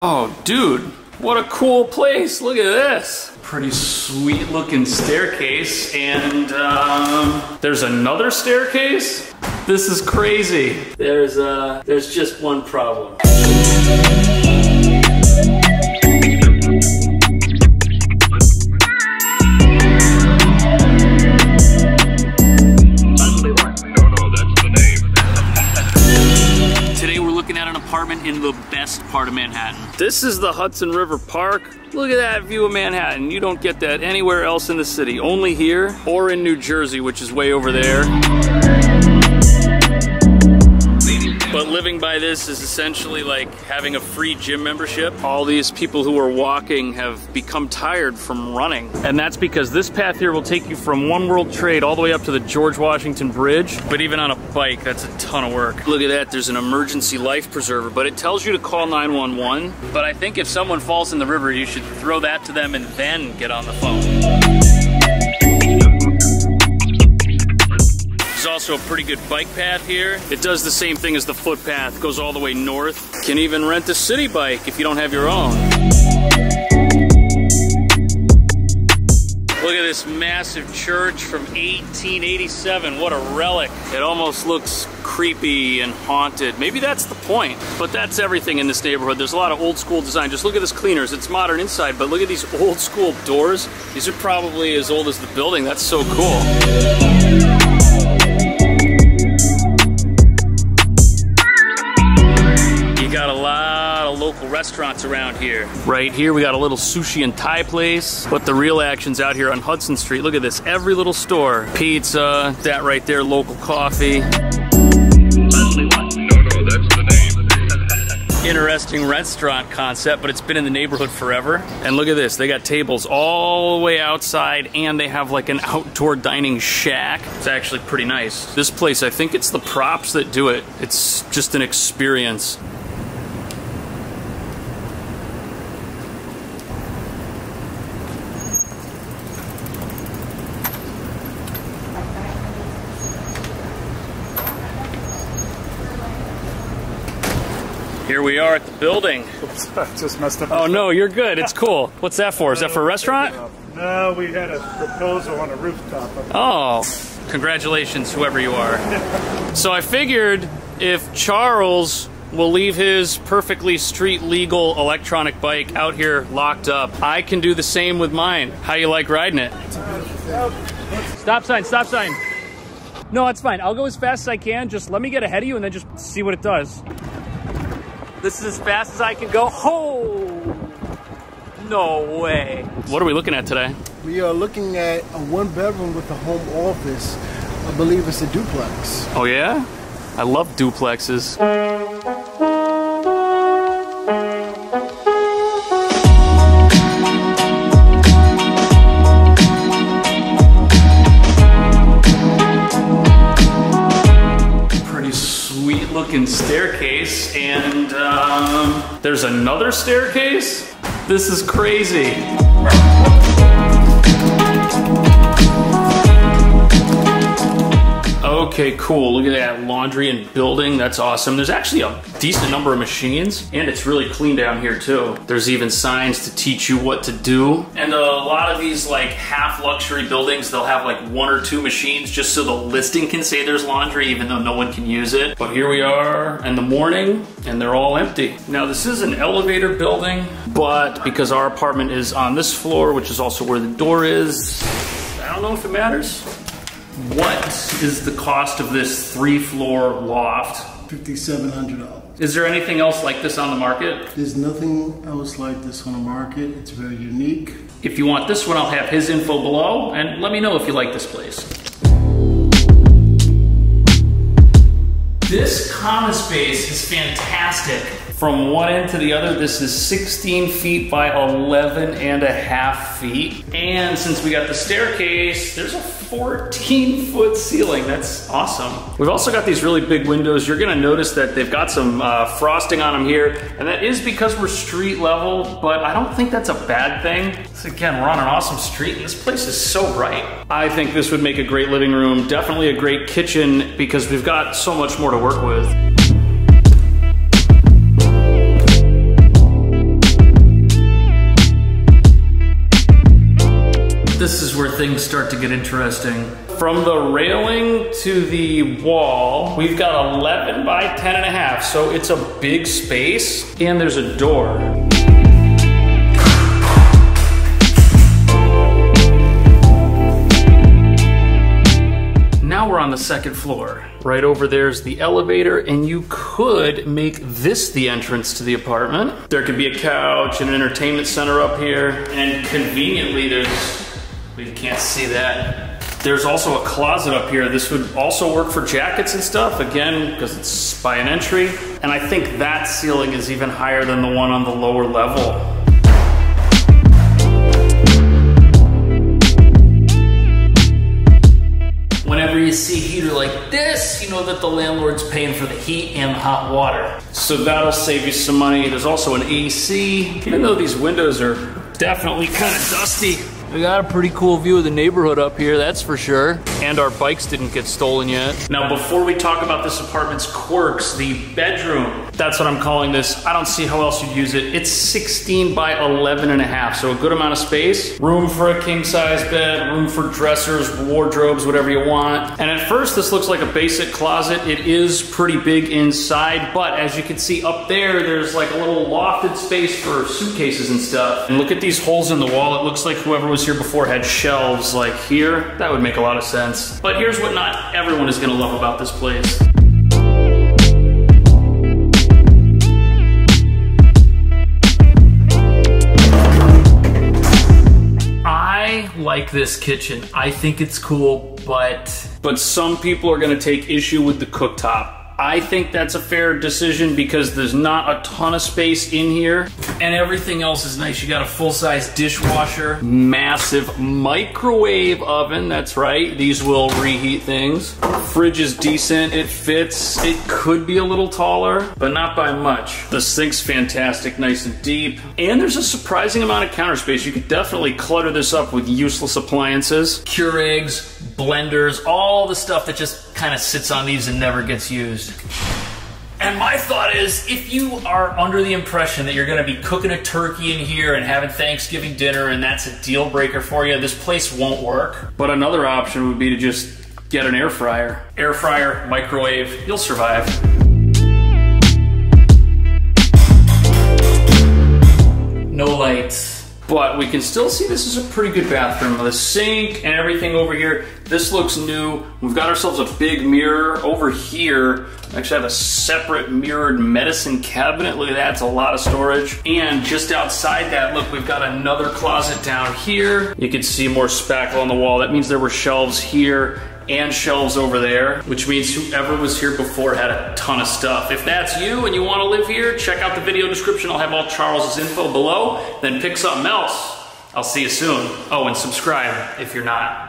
Oh, dude, what a cool place. Look at this. Pretty sweet looking staircase, and there's another staircase? This is crazy. There's just one problem. Apartment in the best part of Manhattan. This is the Hudson River Park. Look at that view of Manhattan. You don't get that anywhere else in the city, only here or in New Jersey, which is way over there. But living by this is essentially like having a free gym membership. All these people who are walking have become tired from running. And that's because this path here will take you from One World Trade all the way up to the George Washington Bridge. But even on a bike, that's a ton of work. Look at that, there's an emergency life preserver, but it tells you to call 911. But I think if someone falls in the river, you should throw that to them and then get on the phone. There's also a pretty good bike path here. It does the same thing as the footpath, goes all the way north. Can even rent a city bike if you don't have your own. Look at this massive church from 1887. What a relic. It almost looks creepy and haunted. Maybe that's the point. But that's everything in this neighborhood. There's a lot of old school design. Just look at this cleaners. It's modern inside, but look at these old school doors. These are probably as old as the building. That's so cool. Got a lot of local restaurants around here. Right here we got a little sushi and Thai place, but the real action's out here on Hudson Street. Look at this, every little store. Pizza, that right there, local coffee. Interesting restaurant concept, but it's been in the neighborhood forever. And look at this, they got tables all the way outside, and they have like an outdoor dining shack. It's actually pretty nice. This place, I think it's the props that do it. It's just an experience. Here we are at the building. Oops, I just messed up. Oh no, you're good. It's cool. What's that for? Is that for a restaurant? No, we had a proposal on a rooftop. Oh, congratulations, whoever you are. So I figured if Charles will leave his perfectly street legal electronic bike out here locked up, I can do the same with mine. How you like riding it? Stop sign, stop sign. No, it's fine. I'll go as fast as I can. Just let me get ahead of you and then just see what it does. This is as fast as I can go. Oh, no way. What are we looking at today? We are looking at a one-bedroom with a home office. I believe it's a duplex. Oh yeah? I love duplexes. Looking staircase, and there's another staircase? This is crazy. Okay, cool. Look at that laundry and building. That's awesome. There's actually a decent number of machines, and it's really clean down here too. There's even signs to teach you what to do. And a lot of these like half luxury buildings, they'll have like one or two machines just so the listing can say there's laundry even though no one can use it. But here we are in the morning and they're all empty. Now this is an elevator building, but because our apartment is on this floor, which is also where the door is, I don't know if it matters. What is the cost of this 3-floor loft? $5,700. Is there anything else like this on the market? There's nothing else like this on the market. It's very unique. If you want this one, I'll have his info below, and let me know if you like this place. This common space is fantastic. From one end to the other, this is 16 feet by 11 and a half feet. And since we got the staircase, there's a 14-foot ceiling. That's awesome. We've also got these really big windows. You're gonna notice that they've got some frosting on them here, and that is because we're street level, but I don't think that's a bad thing. So again, we're on an awesome street, and this place is so bright. I think this would make a great living room, definitely a great kitchen, because we've got so much more to work with. This is where things start to get interesting. From the railing to the wall, we've got 11 by 10.5, so it's a big space, and there's a door. Now we're on the second floor. Right over there's the elevator, and you could make this the entrance to the apartment. There could be a couch and an entertainment center up here, and conveniently you can't see that. There's also a closet up here. This would also work for jackets and stuff, again, because it's by an entry. And I think that ceiling is even higher than the one on the lower level. Whenever you see a heater like this, you know that the landlord's paying for the heat and the hot water. So that'll save you some money. There's also an AC. Even though these windows are definitely kind of dusty, we got a pretty cool view of the neighborhood up here, that's for sure. And our bikes didn't get stolen yet. Now, before we talk about this apartment's quirks, the bedroom, that's what I'm calling this. I don't see how else you'd use it. It's 16 by 11.5, so a good amount of space. Room for a king size bed, room for dressers, wardrobes, whatever you want. And at first, this looks like a basic closet. It is pretty big inside, but as you can see up there, there's like a little lofted space for suitcases and stuff. And look at these holes in the wall. It looks like whoever was here before had shelves like here. That would make a lot of sense. But here's what not everyone is gonna love about this place. I like this kitchen. I think it's cool, but some people are gonna take issue with the cooktop. I think that's a fair decision because there's not a ton of space in here and everything else is nice. You got a full-size dishwasher, massive microwave oven, that's right, these will reheat things. Fridge is decent, it fits. It could be a little taller, but not by much. The sink's fantastic, nice and deep. And there's a surprising amount of counter space. You could definitely clutter this up with useless appliances. Keurigs, blenders, all the stuff that just kind of sits on these and never gets used. And my thought is, if you are under the impression that you're gonna be cooking a turkey in here and having Thanksgiving dinner and that's a deal breaker for you, this place won't work. But another option would be to just get an air fryer. Air fryer, microwave, you'll survive. No lights. But we can still see this is a pretty good bathroom. The sink and everything over here, this looks new. We've got ourselves a big mirror over here. We actually have a separate mirrored medicine cabinet. Look at that, it's a lot of storage. And just outside that, look, we've got another closet down here. You can see more spackle on the wall. That means there were shelves here and shelves over there, which means whoever was here before had a ton of stuff. If that's you and you want to live here, check out the video description. I'll have all Charles's info below. Then pick something else. I'll see you soon. Oh, and subscribe if you're not.